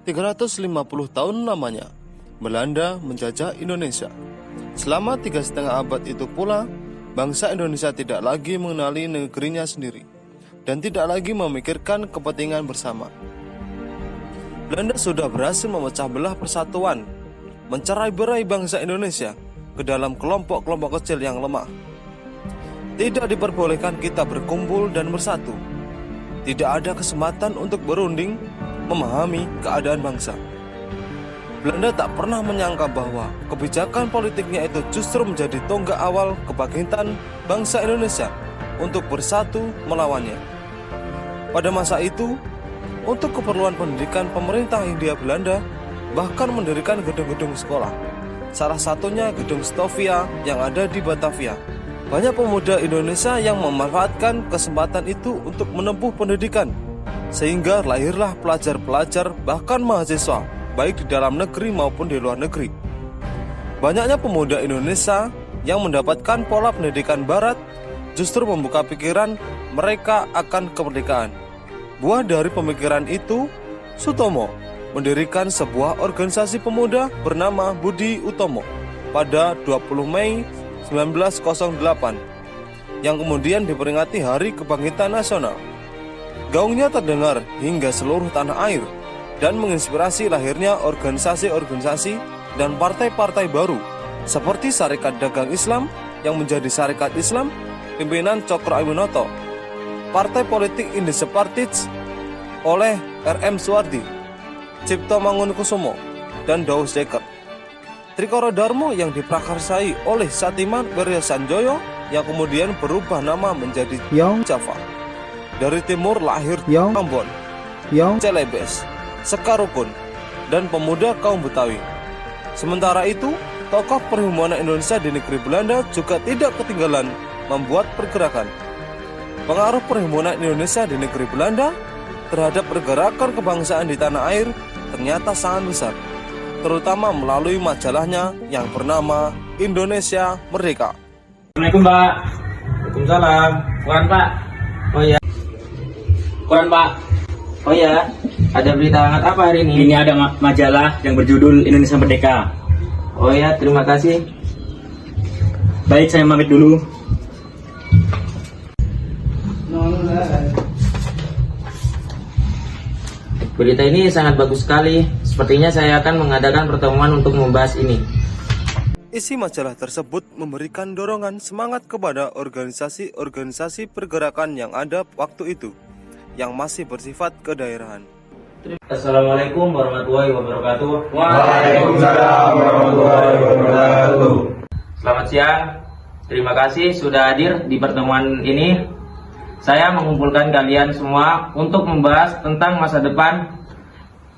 350 tahun lamanya, Belanda menjajah Indonesia. Selama 3,5 abad itu pula, bangsa Indonesia tidak lagi mengenali negerinya sendiri dan tidak lagi memikirkan kepentingan bersama. Belanda sudah berhasil memecah belah persatuan, mencerai-berai bangsa Indonesia ke dalam kelompok-kelompok kecil yang lemah. Tidak diperbolehkan kita berkumpul dan bersatu. Tidak ada kesempatan untuk berunding, memahami keadaan bangsa. Belanda tak pernah menyangka bahwa kebijakan politiknya itu justru menjadi tonggak awal kebangkitan bangsa Indonesia untuk bersatu melawannya. Pada masa itu, untuk keperluan pendidikan, pemerintah Hindia Belanda bahkan mendirikan gedung-gedung sekolah. Salah satunya gedung Stovia yang ada di Batavia. Banyak pemuda Indonesia yang memanfaatkan kesempatan itu untuk menempuh pendidikan, sehingga lahirlah pelajar-pelajar bahkan mahasiswa, baik di dalam negeri maupun di luar negeri. Banyaknya pemuda Indonesia yang mendapatkan pola pendidikan barat justru membuka pikiran mereka akan kemerdekaan. Buah dari pemikiran itu, Sutomo mendirikan sebuah organisasi pemuda bernama Budi Utomo pada 20 Mei 1908 yang kemudian diperingati Hari Kebangkitan Nasional. Gaungnya terdengar hingga seluruh tanah air dan menginspirasi lahirnya organisasi-organisasi dan partai-partai baru seperti Sarekat Dagang Islam yang menjadi Sarekat Islam pimpinan Cokro Aminoto, Partai Politik Indesepartij oleh R.M. Suwardi, Cipto Mangunkusumo, dan Daus Dekker, Trikoro Darmo yang diprakarsai oleh Satiman Wirya Sanjoyo yang kemudian berubah nama menjadi Java. Dari timur lahir Ambon, Celebes, Sekarukun, dan pemuda kaum Betawi. Sementara itu, tokoh perhimpunan Indonesia di negeri Belanda juga tidak ketinggalan membuat pergerakan. Pengaruh perhimpunan Indonesia di negeri Belanda terhadap pergerakan kebangsaan di tanah air ternyata sangat besar, terutama melalui majalahnya yang bernama Indonesia Merdeka. Assalamualaikum, Pak. Waalaikumsalam. Koran, Pak. Oh ya. Koran, Pak. Oh ya. Ada berita hangat apa hari ini? Ini ada majalah yang berjudul Indonesia Merdeka. Oh ya, terima kasih. Baik, saya pamit dulu. Berita ini sangat bagus sekali. Sepertinya saya akan mengadakan pertemuan untuk membahas ini. Isi majalah tersebut memberikan dorongan semangat kepada organisasi-organisasi pergerakan yang ada waktu itu, yang masih bersifat kedaerahan. Assalamualaikum warahmatullahi wabarakatuh. Waalaikumsalam warahmatullahi wabarakatuh. Selamat siang. Terima kasih sudah hadir di pertemuan ini. Saya mengumpulkan kalian semua untuk membahas tentang masa depan,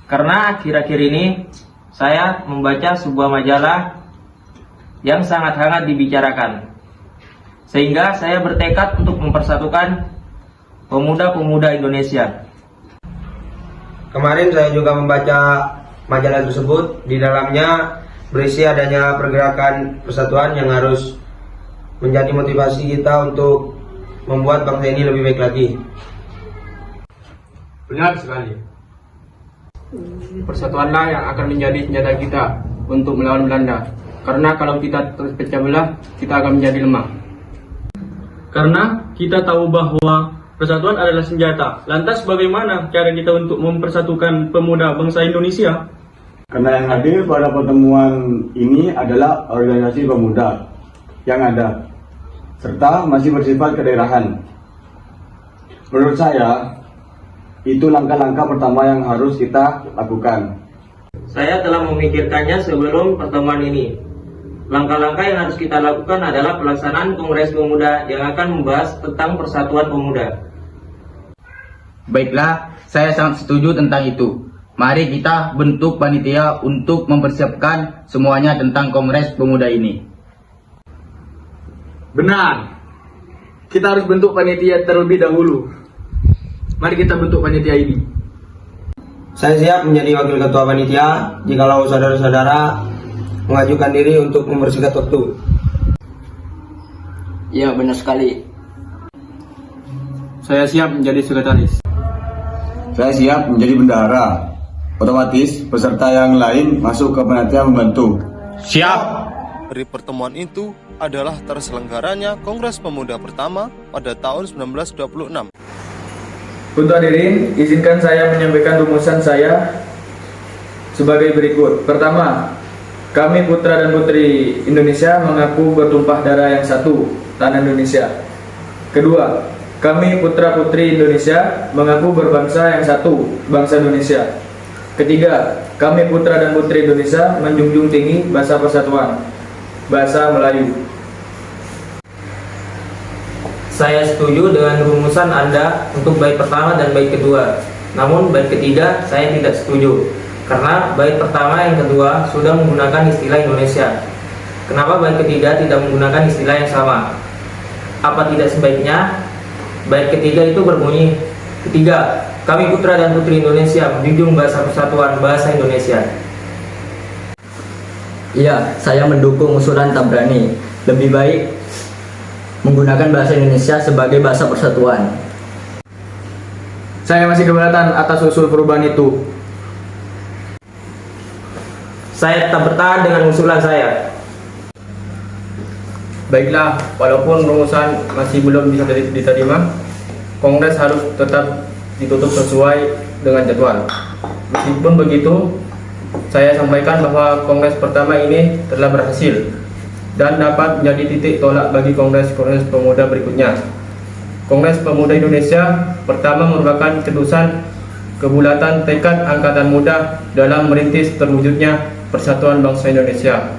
karena akhir-akhir ini saya membaca sebuah majalah yang sangat hangat dibicarakan, sehingga saya bertekad untuk mempersatukan pemuda-pemuda Indonesia. Kemarin saya juga membaca majalah tersebut. Di dalamnya berisi adanya pergerakan persatuan yang harus menjadi motivasi kita untuk membuat bangsa ini lebih baik lagi. Benar sekali. Persatuanlah yang akan menjadi senjata kita untuk melawan Belanda. Karena kalau kita terus pecah belah, kita akan menjadi lemah. Karena kita tahu bahwa persatuan adalah senjata. Lantas bagaimana cara kita untuk mempersatukan pemuda bangsa Indonesia? Karena yang hadir pada pertemuan ini adalah organisasi pemuda yang ada, serta masih bersifat kedaerahan. Menurut saya, itu langkah-langkah pertama yang harus kita lakukan. Saya telah memikirkannya sebelum pertemuan ini. Langkah-langkah yang harus kita lakukan adalah pelaksanaan Kongres Pemuda yang akan membahas tentang persatuan pemuda. Baiklah, saya sangat setuju tentang itu. Mari kita bentuk panitia untuk mempersiapkan semuanya tentang Kongres Pemuda ini. Benar. Kita harus bentuk panitia terlebih dahulu. Mari kita bentuk panitia ini. Saya siap menjadi wakil ketua panitia jikalau saudara-saudara mengajukan diri untuk membersihkan waktu. Ya, benar sekali. Saya siap menjadi sekretaris. Saya siap menjadi bendahara otomatis peserta yang lain masuk ke panitia membantu. Dari pertemuan itu adalah terselenggaranya Kongres Pemuda pertama pada tahun 1926. Untuk hadirin, izinkan saya menyampaikan rumusan saya sebagai berikut. Pertama, kami putra dan putri Indonesia mengaku bertumpah darah yang satu, tanah Indonesia. Kedua, kami putra putri Indonesia mengaku berbangsa yang satu, bangsa Indonesia. Ketiga, kami putra dan putri Indonesia menjunjung tinggi bahasa persatuan, bahasa Melayu. Saya setuju dengan rumusan Anda untuk bait pertama dan bait kedua. Namun bait ketiga saya tidak setuju, karena bait pertama yang kedua sudah menggunakan istilah Indonesia. Kenapa bait ketiga tidak menggunakan istilah yang sama? Apa tidak sebaiknya bait ketiga itu berbunyi, ketiga, kami putra dan putri Indonesia menjunjung bahasa persatuan, bahasa Indonesia. Iya, saya mendukung usulan Tabrani. Lebih baik menggunakan bahasa Indonesia sebagai bahasa persatuan. Saya masih keberatan atas usul perubahan itu. Saya tetap bertahan dengan usulan saya. Baiklah, walaupun rumusan masih belum bisa diterima, Kongres harus tetap ditutup sesuai dengan jadwal. Meskipun begitu, saya sampaikan bahwa Kongres pertama ini telah berhasil dan dapat menjadi titik tolak bagi Kongres-Kongres Pemuda berikutnya. Kongres Pemuda Indonesia pertama merupakan cetusan kebulatan tekad Angkatan Muda dalam merintis terwujudnya persatuan bangsa Indonesia.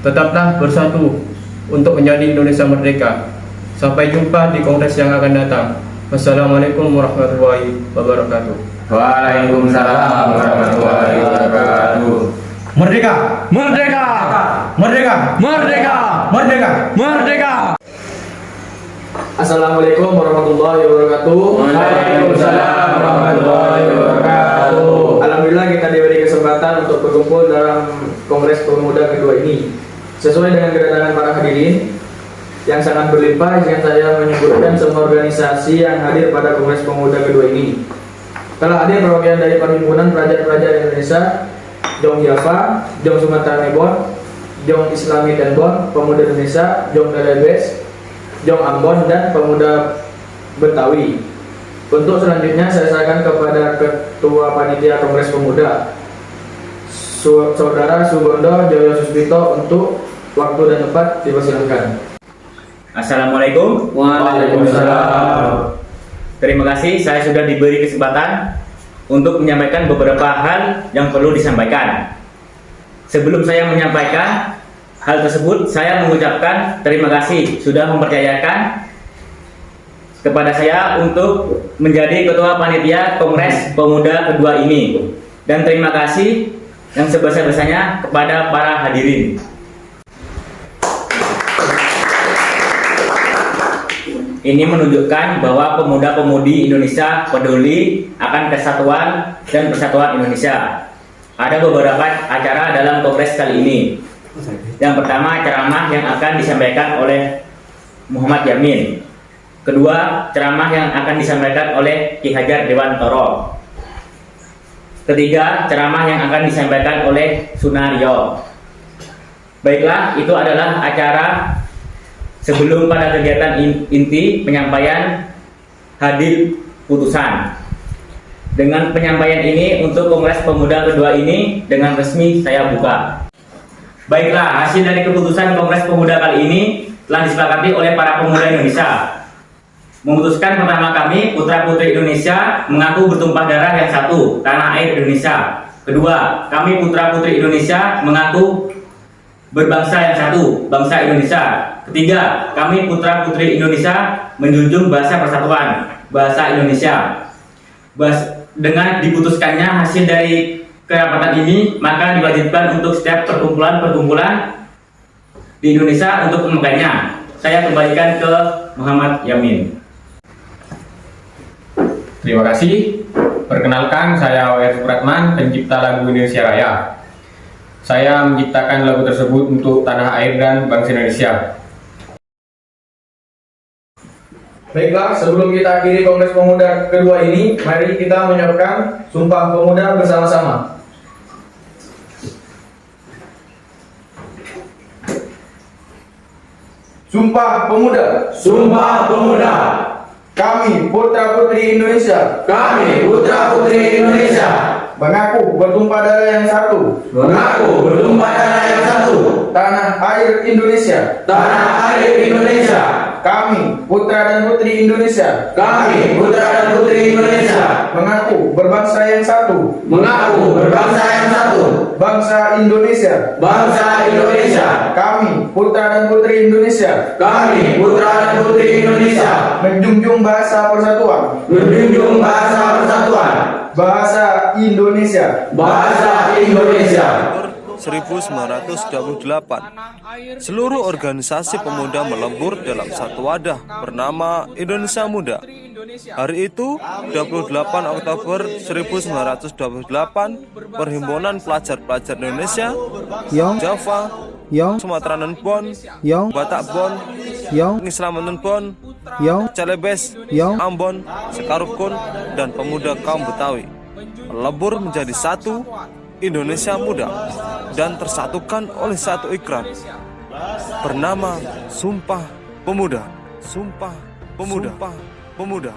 Tetaplah bersatu untuk menjadi Indonesia merdeka. Sampai jumpa di Kongres yang akan datang. Wassalamualaikum warahmatullahi wabarakatuh. Waalaikumsalam warahmatullahi wabarakatuh. Merdeka! Merdeka! Merdeka! Merdeka! Merdeka! Merdeka! Assalamualaikum warahmatullahi wabarakatuh. Waalaikumsalam warahmatullahi wabarakatuh. Alhamdulillah kita diberi kesempatan untuk berkumpul dalam Kongres Pemuda kedua ini. Sesuai dengan kedatangan para hadirin yang sangat berlimpah, izinkan saya menyebutkan semua organisasi yang hadir pada Kongres Pemuda kedua ini. Telah hadir perwakilan dari Perhimpunan Pelajar-Pelajar Indonesia, Jong Java, Jong Sumatera Nebon, Jong Islami Tenbon, Pemuda Indonesia, Jong Delebes, Jong Ambon, dan Pemuda Betawi. Untuk selanjutnya saya serahkan kepada Ketua Panitia Kongres Pemuda, Saudara Sugondo Joyo Suspito, untuk waktu dan tempat dipersilakan. Assalamualaikum. Waalaikumsalam. Terima kasih, saya sudah diberi kesempatan untuk menyampaikan beberapa hal yang perlu disampaikan. Sebelum saya menyampaikan hal tersebut, saya mengucapkan terima kasih sudah mempercayakan kepada saya untuk menjadi Ketua Panitia Kongres Pemuda kedua ini. Dan terima kasih yang sebesar-besarnya kepada para hadirin. Ini menunjukkan bahwa pemuda-pemudi Indonesia peduli akan kesatuan dan persatuan Indonesia. Ada beberapa acara dalam kongres kali ini. Yang pertama, ceramah yang akan disampaikan oleh Muhammad Yamin. Kedua, ceramah yang akan disampaikan oleh Ki Hajar Dewantoro. Ketiga, ceramah yang akan disampaikan oleh Sunario. Baiklah, itu adalah acara sebelum pada kegiatan inti penyampaian hadir putusan. Dengan penyampaian ini untuk Kongres Pemuda kedua ini dengan resmi saya buka. Baiklah, hasil dari keputusan Kongres Pemuda kali ini telah disepakati oleh para pemuda Indonesia. Memutuskan pertama, kami putra-putri Indonesia mengaku bertumpah darah yang satu, tanah air Indonesia. Kedua, kami putra-putri Indonesia mengaku berbangsa yang satu, bangsa Indonesia. Ketiga, kami putra-putri Indonesia menjunjung bahasa persatuan, bahasa Indonesia. Dengan diputuskannya hasil dari kerapatan ini, maka diwajibkan untuk setiap perkumpulan-perkumpulan di Indonesia untuk memakainya. Saya kembalikan ke Muhammad Yamin. Terima kasih. Perkenalkan, saya W. Supratman, pencipta lagu Indonesia Raya. Saya menciptakan lagu tersebut untuk tanah air dan bangsa Indonesia. Baiklah, sebelum kita akhiri Kongres Pemuda kedua ini, mari kita menyiapkan Sumpah Pemuda bersama-sama. Sumpah Pemuda. Sumpah Pemuda. Kami putra-putri Indonesia. Kami putra-putri Indonesia. Mengaku bertumpah darah yang satu. Mengaku bertumpah darah yang satu. Tanah air Indonesia. Tanah air Indonesia. Kami putra dan putri Indonesia. Kami putra dan putri Indonesia. Mengaku berbangsa yang satu. Mengaku berbangsa yang satu. Bangsa Indonesia. Bangsa Indonesia. Kami putra dan putri Indonesia. Kami putra dan putri Indonesia. Menjunjung bahasa persatuan. Menjunjung bahasa persatuan. Bahasa Indonesia. Bahasa Indonesia. 1928, seluruh organisasi pemuda melebur dalam satu wadah bernama Indonesia Muda. Hari itu, 28 Oktober 1928, Perhimpunan Pelajar-Pelajar Indonesia, Java, Sumatera Nenbon, Batak Bon, Ngisramen Nenbon, Celebes, Ambon, Sekarukun, dan pemuda kaum Betawi melebur menjadi satu Indonesia Muda dan tersatukan oleh satu ikrar bernama Sumpah Pemuda. Sumpah Pemuda. Sumpah Pemuda.